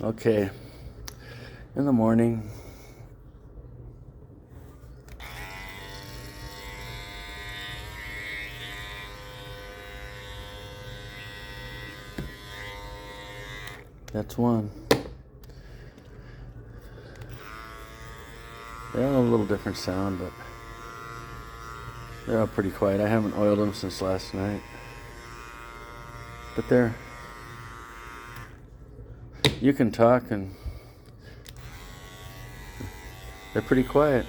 Okay, in the morning, that's one. They have a little different sound, but they're all pretty quiet. I haven't oiled them since last night. But you can talk and they're pretty quiet.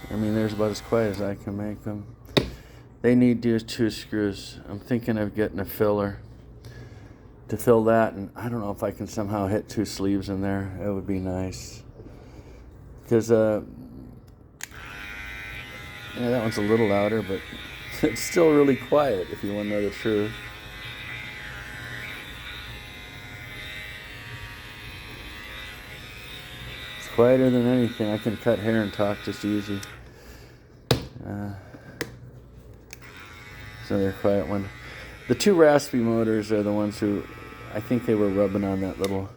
I mean, they're about as quiet as I can make them. They need just 2 screws. I'm thinking of getting a filler to fill that, and I don't know if I can somehow hit 2 sleeves in there. It would be nice. Because, that one's a little louder, but it's still really quiet, if you want to know the truth. It's quieter than anything. I can cut hair and talk just easy. It's another quiet one. The 2 raspy motors are the ones who, I think they were rubbing on that little,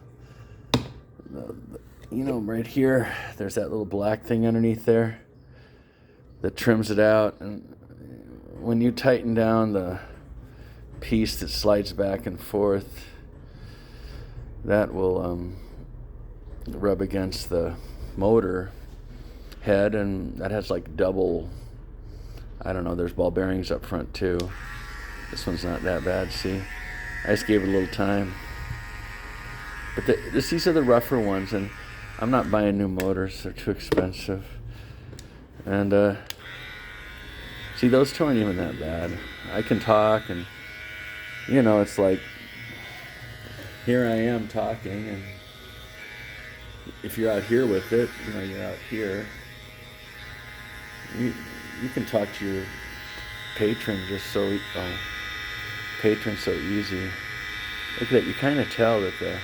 right here, there's that little black thing underneath there that trims it out. And when you tighten down the piece that slides back and forth, that will rub against the motor head, and that has like double, I don't know, there's ball bearings up front too. This one's not that bad, see? I just gave it a little time. But these are the rougher ones, and I'm not buying new motors. They're too expensive. And, see, those 2 aren't even that bad. I can talk, and, it's like, here I am talking, and if you're out here with it, you're out here. You can talk to your patron patron's so easy. Look at that, you kind of tell that the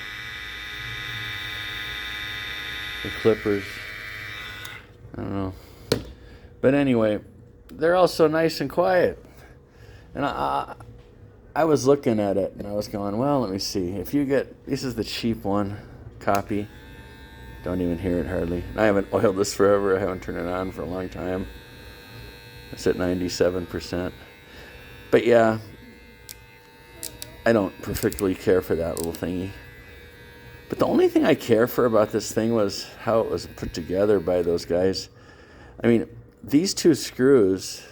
clippers, I don't know. But anyway, they're all so nice and quiet. And I was looking at it and I was going, well, let me see. If you get, this is the cheap one, copy. Don't even hear it hardly. I haven't oiled this forever. I haven't turned it on for a long time. It's at 97%. But yeah, I don't particularly care for that little thingy. But the only thing I care for about this thing was how it was put together by those guys. I mean, these 2 screws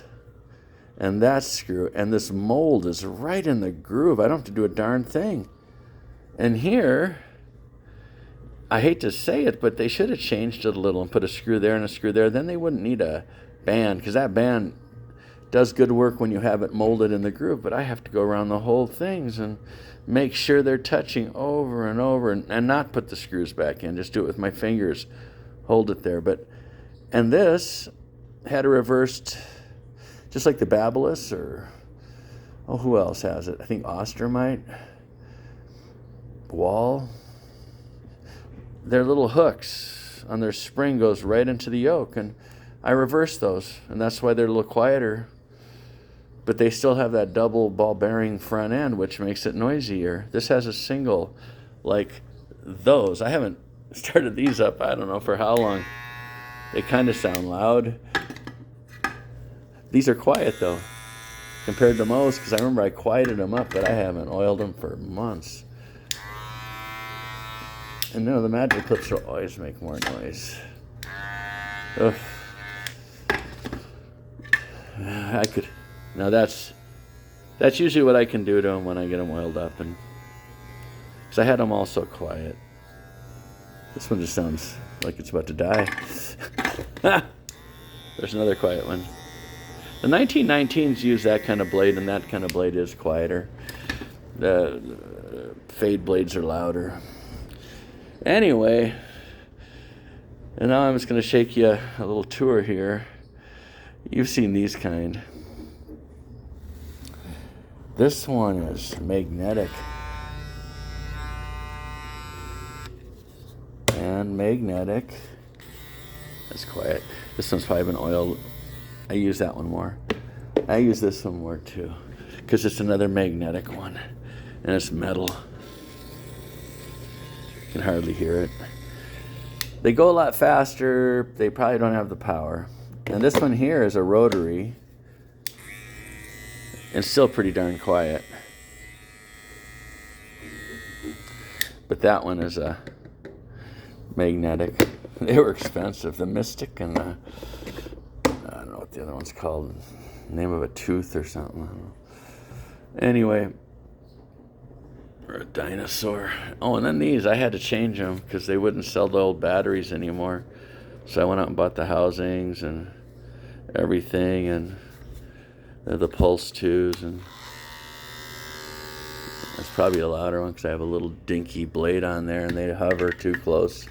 and that screw and this mold is right in the groove. I don't have to do a darn thing. And here, I hate to say it, but they should have changed it a little and put a screw there and a screw there. Then they wouldn't need a band, because that band does good work when you have it molded in the groove, but I have to go around the whole things and make sure they're touching over and over and not put the screws back in. Just do it with my fingers. Hold it there. And this had a reversed, just like the Babyliss, or, who else has it? I think Oster might. Wall. Their little hooks on their spring goes right into the yoke, and I reversed those, and that's why they're a little quieter. But they still have that double ball bearing front end, which makes it noisier. This has a single, like those. I haven't started these up, I don't know for how long. They kind of sound loud. These are quiet though, compared to most, because I remember I quieted them up, but I haven't oiled them for months. And the magic clips will always make more noise. Ugh. Now that's usually what I can do to them when I get them oiled up, and because I had them all so quiet. This one just sounds like it's about to die. There's another quiet one. The 1919s use that kind of blade, and that kind of blade is quieter. The fade blades are louder. Anyway, and now I'm just going to shake you a little tour here. You've seen these kind. This one is magnetic. And magnetic. That's quiet. This one's probably been oiled. I use that one more. I use this one more too, because it's another magnetic one, and it's metal. You can hardly hear it. They go a lot faster. They probably don't have the power. And this one here is a rotary. It's still pretty darn quiet. But that one is a magnetic. They were expensive. The Mystic and the, I don't know what the other one's called. Name of a tooth or something. I don't know. Anyway, or a dinosaur. Oh, and then these, I had to change them because they wouldn't sell the old batteries anymore. So I went out and bought the housings and everything, and they're the Pulse 2s, and that's probably a louder one because I have a little dinky blade on there and they hover too close.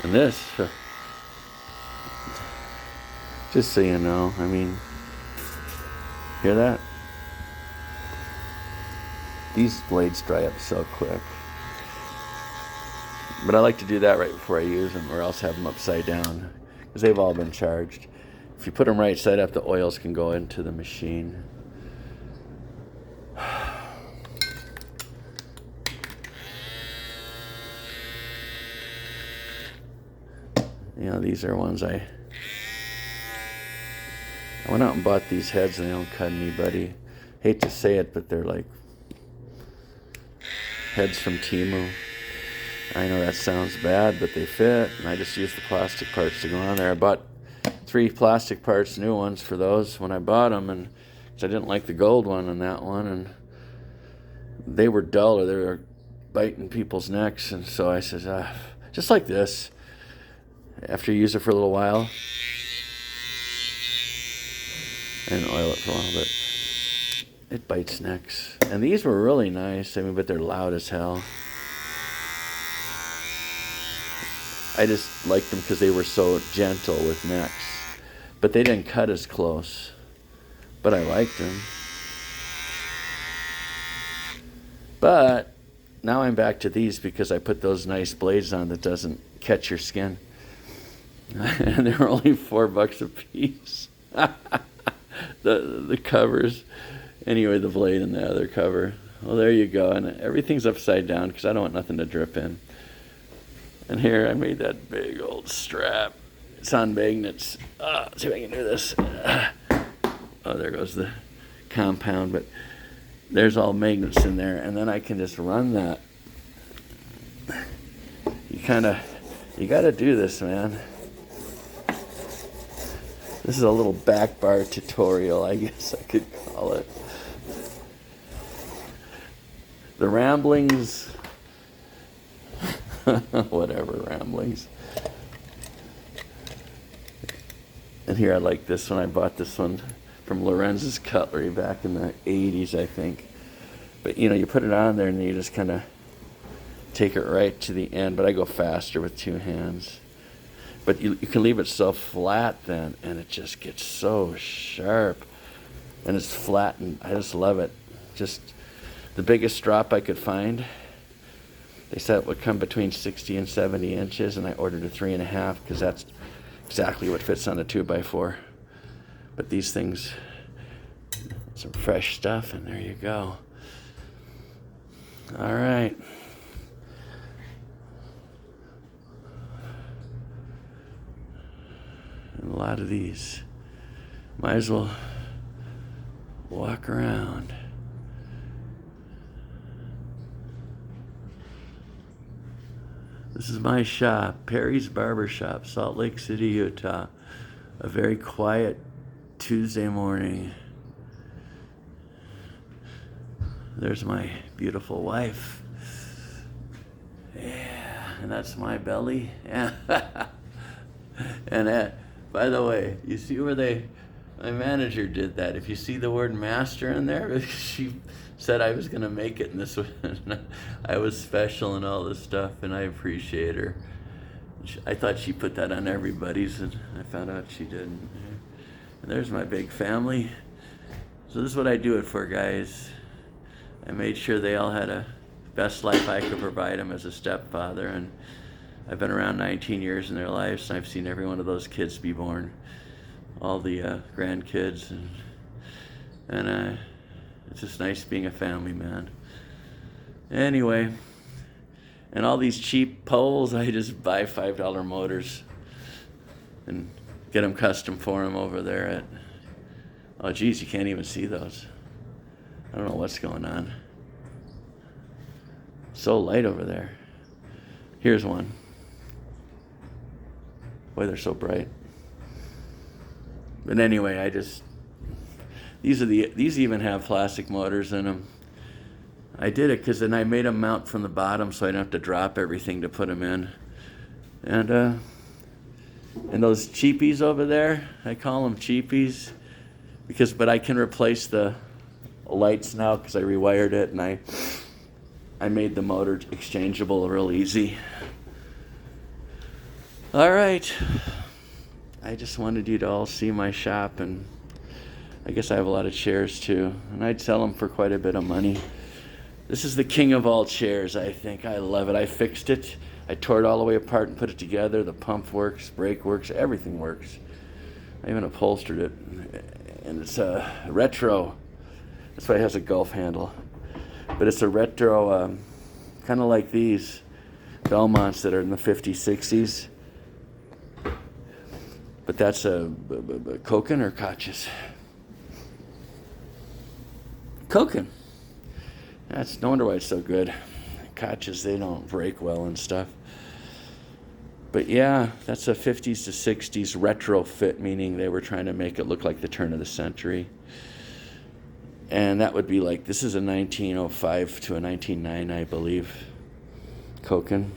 And this, just so you know, I mean, hear that? These blades dry up so quick. But I like to do that right before I use them, or else have them upside down, because they've all been charged. If you put them right side up, the oils can go into the machine. You know, these are ones I went out and bought these heads, and they don't cut anybody. Hate to say it, but they're like heads from Temu. I know that sounds bad, but they fit, and I just use the plastic parts to go on there. I bought 3 plastic parts, new ones for those when I bought them, and cause I didn't like the gold one and that one, and they were dull, or they were biting people's necks, and so I said, just like this. After you use it for a little while, and oil it for a while, but it bites necks. And these were really nice, I mean, but they're loud as hell. I just liked them because they were so gentle with necks. But they didn't cut as close. But I liked them. But now I'm back to these because I put those nice blades on that doesn't catch your skin. And they were only $4 a piece. the covers. Anyway, the blade and the other cover. Well, there you go. And everything's upside down because I don't want nothing to drip in. And here I made that big old strap. It's on magnets. Let's see if I can do this. Oh, there goes the compound. But there's all magnets in there. And then I can just run that. You got to do this, man. This is a little back bar tutorial, I guess I could call it. The ramblings, whatever ramblings. And here I like this one. I bought this one from Lorenz's Cutlery back in the 80s, I think. But you know, you put it on there and you just kind of take it right to the end. But I go faster with 2 hands. But you can leave it so flat then, and it just gets so sharp. And it's flat, and I just love it. Just the biggest strop I could find. They said it would come between 60 and 70 inches, and I ordered a 3.5 because that's exactly what fits on a 2x4. But these things, some fresh stuff, and there you go. All right. And a lot of these. Might as well walk around. This is my shop, Perry's Barber Shop, Salt Lake City, Utah. A very quiet Tuesday morning. There's my beautiful wife. Yeah, and that's my belly. Yeah. And by the way, you see where my manager did that. If you see the word master in there, she said I was going to make it, and this was, I was special and all this stuff, and I appreciate her. I thought she put that on everybody's, and I found out she didn't. And there's my big family. So this is what I do it for, guys. I made sure they all had a best life I could provide them as a stepfather, and I've been around 19 years in their lives, and I've seen every one of those kids be born. all the grandkids, and it's just nice being a family man. Anyway, and all these cheap poles, I just buy $5 motors and get them custom for them over there at, oh geez, you can't even see those. I don't know what's going on. So light over there. Here's one. Boy, they're so bright. But anyway, these even have plastic motors in them. I did it because then I made them mount from the bottom so I don't have to drop everything to put them in. And those cheapies over there, I call them cheapies but I can replace the lights now because I rewired it, and I made the motor exchangeable real easy. All right. I just wanted you to all see my shop, and I guess I have a lot of chairs too, and I'd sell them for quite a bit of money. This is the king of all chairs, I think. I love it. I fixed it. I tore it all the way apart and put it together. The pump works, brake works, everything works. I even upholstered it. And it's a retro. That's why it has a Gulf handle. But it's a retro, kind of like these Belmonts that are in the 50s, 60s. But that's a Koken or Koches? Koken. That's no wonder why it's so good. Koches, they don't break well and stuff. But yeah, that's a 50s to 60s retrofit, meaning they were trying to make it look like the turn of the century. And that would be like, this is a 1905 to a 1909, I believe, Koken.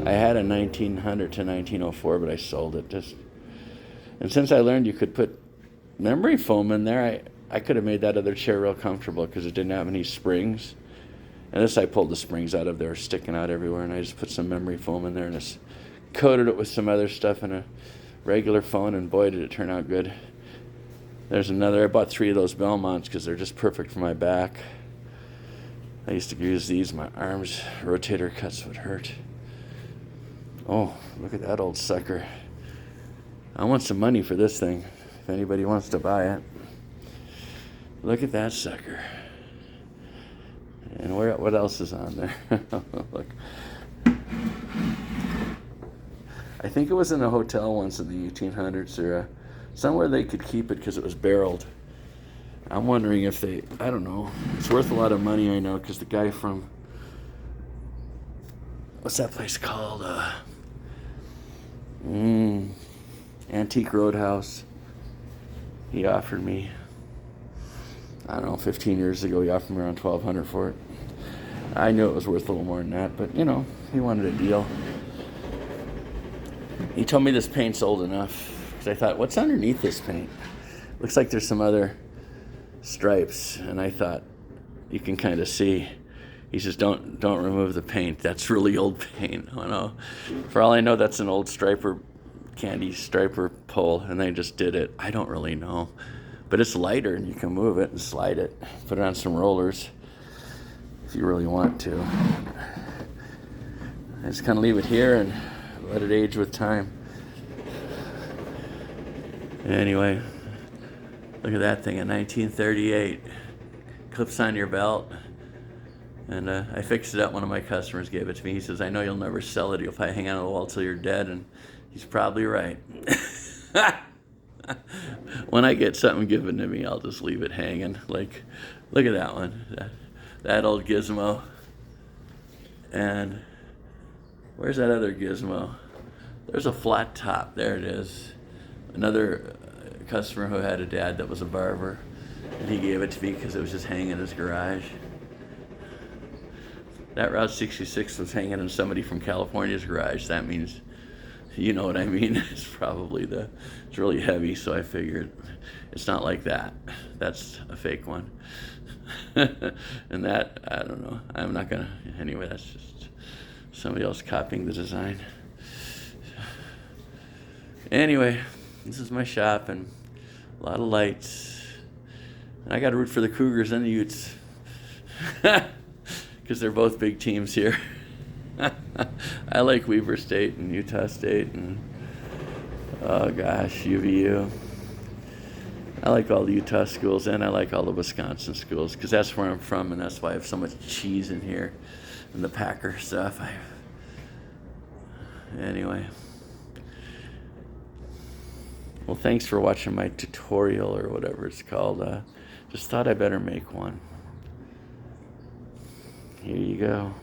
I had a 1900 to 1904, but I sold it. And since I learned you could put memory foam in there, I could have made that other chair real comfortable because it didn't have any springs. And this, I pulled the springs out of there, sticking out everywhere, and I just put some memory foam in there and just coated it with some other stuff in a regular phone, and boy, did it turn out good. There's another. I bought 3 of those Belmonts because they're just perfect for my back. I used to use these. My arms, rotator cuffs would hurt. Oh, look at that old sucker. I want some money for this thing, if anybody wants to buy it. Look at that sucker. And what else is on there? Look. I think it was in a hotel once in the 1800s or somewhere they could keep it because it was barreled. I'm wondering if I don't know. It's worth a lot of money, I know, because the guy from, what's that place called? Antique Roadhouse. He offered me, I don't know, 15 years ago, he offered me around $1,200 for it. I knew it was worth a little more than that, but, you know, he wanted a deal. He told me this paint's old enough, because I thought, what's underneath this paint? Looks like there's some other stripes, and I thought, you can kind of see. He says, don't remove the paint. That's really old paint. Oh, no. For all I know, that's an old candy striper pole, and they just did it. I don't really know. But it's lighter, and you can move it and slide it. Put it on some rollers if you really want to. I just kind of leave it here and let it age with time. Anyway, look at that thing, a 1938. Clips on your belt. And I fixed it up. One of my customers gave it to me. He says, I know you'll never sell it. You'll probably hang on the wall till you're dead. And he's probably right. When I get something given to me, I'll just leave it hanging. Like, look at that one. That old gizmo. And where's that other gizmo? There's a flat top. There it is. Another customer who had a dad that was a barber. And he gave it to me because it was just hanging in his garage. That Route 66 was hanging in somebody from California's garage. That means, you know what I mean? It's probably it's really heavy, so I figured it's not like that. That's a fake one. And that, I don't know. I'm not going to, anyway, that's just somebody else copying the design. Anyway, this is my shop, and a lot of lights. And I got to root for the Cougars and the Utes. Because they're both big teams here. I like Weber State and Utah State, and Oh gosh, UVU. I like all the Utah schools, and I like all the Wisconsin schools, because that's where I'm from, and that's why I have so much cheese in here and the Packer stuff. Anyway. Well, thanks for watching my tutorial, or whatever it's called. Just thought I better make one. Here you go.